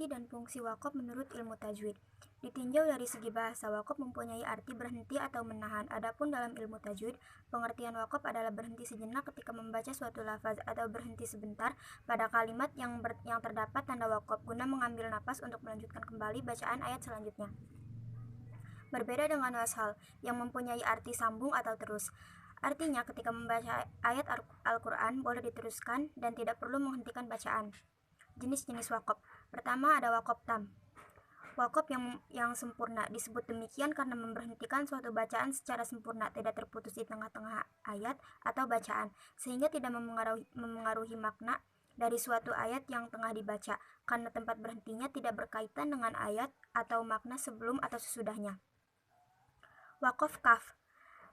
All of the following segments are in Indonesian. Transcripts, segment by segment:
Arti dan fungsi wakaf menurut ilmu tajwid. Ditinjau dari segi bahasa, wakaf mempunyai arti berhenti atau menahan. Adapun dalam ilmu tajwid, pengertian wakaf adalah berhenti sejenak ketika membaca suatu lafaz atau berhenti sebentar pada kalimat yang terdapat tanda wakaf guna mengambil napas untuk melanjutkan kembali bacaan ayat selanjutnya. Berbeda dengan washal yang mempunyai arti sambung atau terus. Artinya ketika membaca ayat Al-Quran boleh diteruskan dan tidak perlu menghentikan bacaan. Jenis-jenis wakaf. Pertama ada wakaf tam. Wakaf yang sempurna disebut demikian karena memberhentikan suatu bacaan secara sempurna, tidak terputus di tengah-tengah ayat atau bacaan, sehingga tidak memengaruhi makna dari suatu ayat yang tengah dibaca, karena tempat berhentinya tidak berkaitan dengan ayat atau makna sebelum atau sesudahnya. Wakaf kaf.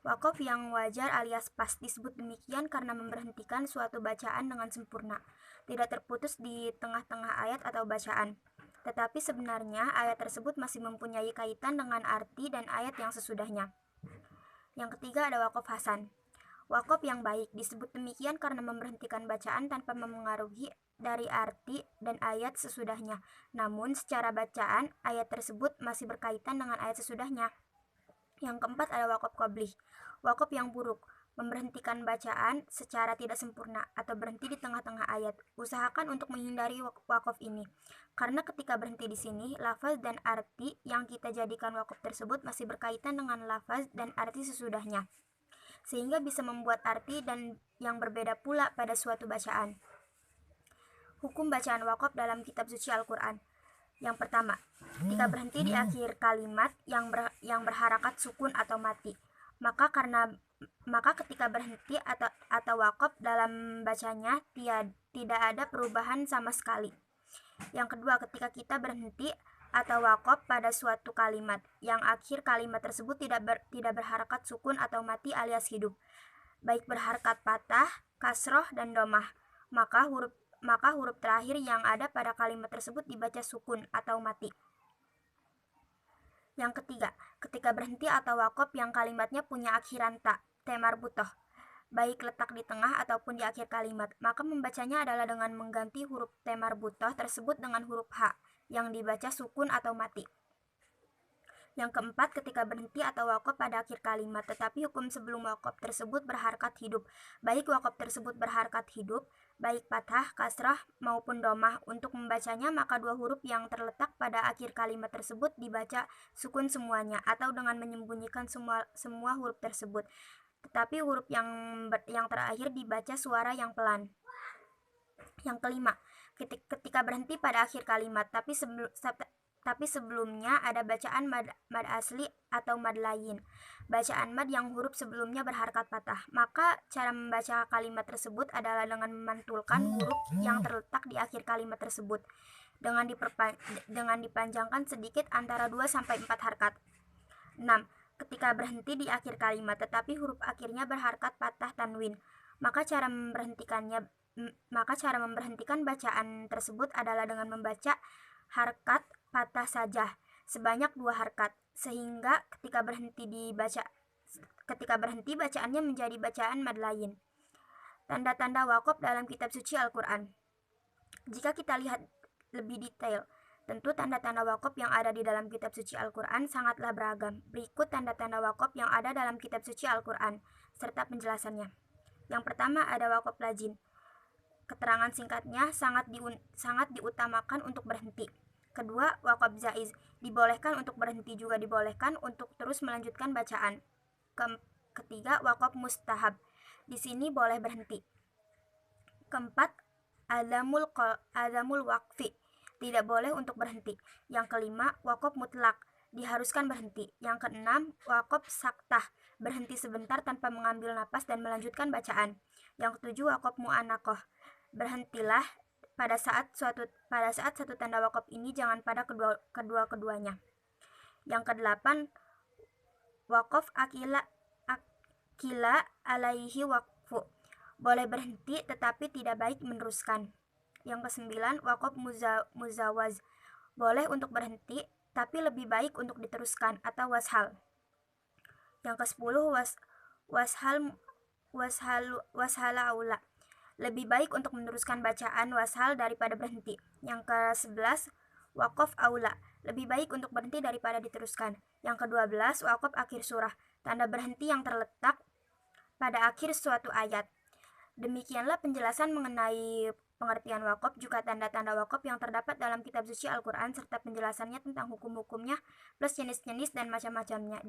Wakaf yang wajar alias pas disebut demikian karena memberhentikan suatu bacaan dengan sempurna, tidak terputus di tengah-tengah ayat atau bacaan. Tetapi sebenarnya ayat tersebut masih mempunyai kaitan dengan arti dan ayat yang sesudahnya. Yang ketiga ada wakaf hasan. Wakaf yang baik disebut demikian karena memberhentikan bacaan tanpa memengaruhi dari arti dan ayat sesudahnya. Namun secara bacaan ayat tersebut masih berkaitan dengan ayat sesudahnya. Yang keempat ada wakaf qoblih. Wakaf yang buruk, memberhentikan bacaan secara tidak sempurna atau berhenti di tengah-tengah ayat. Usahakan untuk menghindari wakaf ini, karena ketika berhenti di sini, lafaz dan arti yang kita jadikan wakaf tersebut masih berkaitan dengan lafaz dan arti sesudahnya, sehingga bisa membuat arti dan yang berbeda pula pada suatu bacaan. Hukum bacaan wakaf dalam kitab suci Al-Quran. Yang pertama, ketika berhenti di akhir kalimat yang berharakat sukun atau mati, maka ketika berhenti atau wakaf dalam bacanya tidak ada perubahan sama sekali. Yang kedua, ketika kita berhenti atau wakaf pada suatu kalimat yang akhir kalimat tersebut tidak berharakat sukun atau mati alias hidup, baik berharakat patah, kasroh, dan domah, maka huruf terakhir yang ada pada kalimat tersebut dibaca sukun atau mati. Yang ketiga, ketika berhenti atau wakaf yang kalimatnya punya akhiran ta marbutoh, baik letak di tengah ataupun di akhir kalimat, maka membacanya adalah dengan mengganti huruf ta marbutoh tersebut dengan huruf ha yang dibaca sukun atau mati. Yang keempat, ketika berhenti atau wakaf pada akhir kalimat, tetapi hukum sebelum wakaf tersebut berharakat hidup, baik wakaf tersebut berharakat hidup, baik patah, kasrah, maupun domah. Untuk membacanya, maka dua huruf yang terletak pada akhir kalimat tersebut dibaca sukun semuanya, atau dengan menyembunyikan semua huruf tersebut. Tetapi huruf yang terakhir dibaca suara yang pelan. Yang kelima, ketika berhenti pada akhir kalimat, tapi sebelumnya ada bacaan mad asli atau mad lain, bacaan mad yang huruf sebelumnya berharakat patah, maka cara membaca kalimat tersebut adalah dengan memantulkan huruf yang terletak di akhir kalimat tersebut dengan dipanjangkan sedikit antara 2-4 harakat. 6. Ketika berhenti di akhir kalimat tetapi huruf akhirnya berharakat patah tanwin, maka cara memberhentikan bacaan tersebut adalah dengan membaca harakat patah saja sebanyak 2 harakat, sehingga ketika berhenti bacaannya menjadi bacaan mad lain. Tanda-tanda wakaf dalam kitab suci Al-Quran. Jika kita lihat lebih detail, tentu tanda-tanda wakaf yang ada di dalam kitab suci Al-Quran sangatlah beragam. Berikut tanda-tanda wakaf yang ada dalam kitab suci Al-Quran serta penjelasannya. Yang pertama ada wakaf lazim. Keterangan singkatnya sangat diutamakan untuk berhenti. Kedua, wakaf jaiz, dibolehkan untuk berhenti juga dibolehkan untuk terus melanjutkan bacaan. Ketiga, wakaf mustahab, di sini boleh berhenti. Keempat, azamul waqfi, tidak boleh untuk berhenti. Yang kelima, wakaf mutlak, diharuskan berhenti. Yang keenam, wakaf saktah, berhenti sebentar tanpa mengambil napas dan melanjutkan bacaan. Yang ketujuh, wakaf mu'anakoh, berhentilah pada saat satu tanda wakaf ini, jangan pada kedua-keduanya. Yang kedelapan, wakaf akila alaihi wakfu, boleh berhenti tetapi tidak baik meneruskan. Yang kesembilan, wakaf muzawaz, boleh untuk berhenti tapi lebih baik untuk diteruskan atau washal. Yang kesepuluh, washala aula, lebih baik untuk meneruskan bacaan washal daripada berhenti. Yang ke-11, Waqaf aula, lebih baik untuk berhenti daripada diteruskan. Yang ke-12, waqaf akhir surah, tanda berhenti yang terletak pada akhir suatu ayat. Demikianlah penjelasan mengenai pengertian waqaf, juga tanda-tanda waqaf yang terdapat dalam kitab suci Al-Quran serta penjelasannya tentang hukum-hukumnya plus jenis-jenis dan macam-macamnya.